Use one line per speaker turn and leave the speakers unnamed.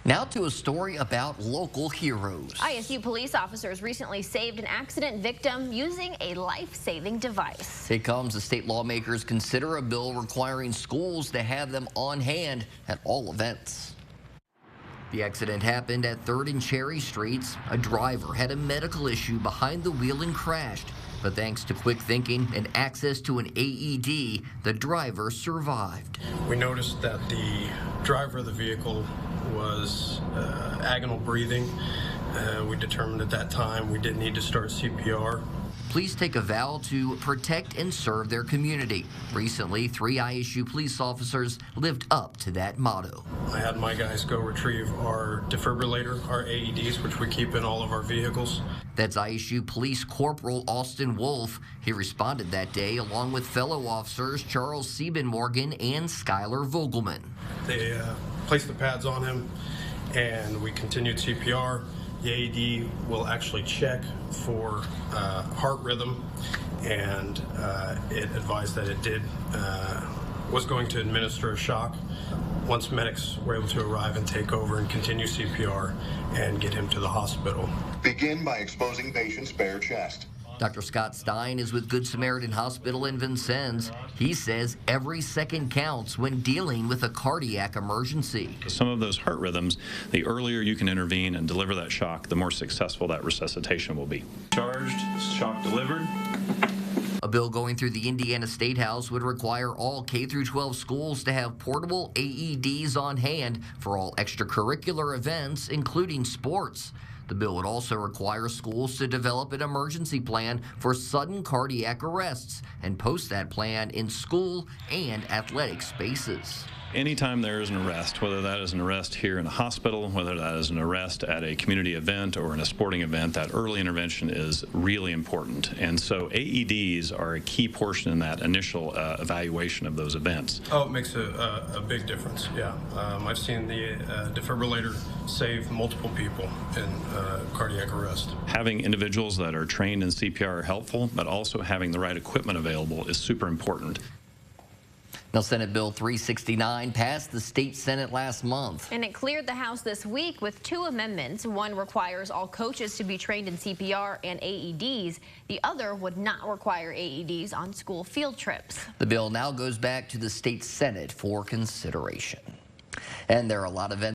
Now to a story about local heroes.
ISU police officers recently saved an accident victim using a life-saving device.
It comes as state lawmakers consider a bill requiring schools to have them on hand at all events. The accident happened at 3rd and Cherry Streets. A driver had a medical issue behind the wheel and crashed. But thanks to quick thinking and access to an AED, the driver survived.
We noticed that the driver of the vehicle was agonal breathing. We determined at that time we did need to start CPR.
Police take a vow to protect and serve their community. Recently, 3 ISU police officers lived up to that motto.
I had my guys go retrieve our defibrillator, our AEDs, which we keep in all of our vehicles.
That's ISU Police Corporal Austin Wolf. He responded that day along with fellow officers Charles Siebenmorgan and Skylar Vogelman.
They placed the pads on him and we continued CPR. The AED will actually check for heart rhythm, and it advised that it was going to administer a shock. Once medics were able to arrive and take over and continue CPR and get him to the hospital.
Begin by exposing patient's bare chest.
Dr. Scott Stein is with Good Samaritan Hospital in Vincennes. He says every second counts when dealing with a cardiac emergency.
Some of those heart rhythms, the earlier you can intervene and deliver that shock, the more successful that resuscitation will be. Charged, shock delivered.
A bill going through the Indiana State House would require all K-12 schools to have portable AEDs on hand for all extracurricular events, including sports. The bill would also require schools to develop an emergency plan for sudden cardiac arrests and post that plan in school and athletic spaces.
Anytime there is an arrest, whether that is an arrest here in a hospital, whether that is an arrest at a community event or in a sporting event, that early intervention is really important. And so AEDs are a key portion in that initial evaluation of those events.
Oh, it makes a big difference, yeah. I've seen the defibrillator save multiple people in cardiac arrest.
Having individuals that are trained in CPR are helpful, but also having the right equipment available is super important.
Now, Senate Bill 369 passed the state Senate last month.
And it cleared the House this week with 2 amendments. One requires all coaches to be trained in CPR and AEDs. The other would not require AEDs on school field trips.
The bill now goes back to the state Senate for consideration. And there are a lot of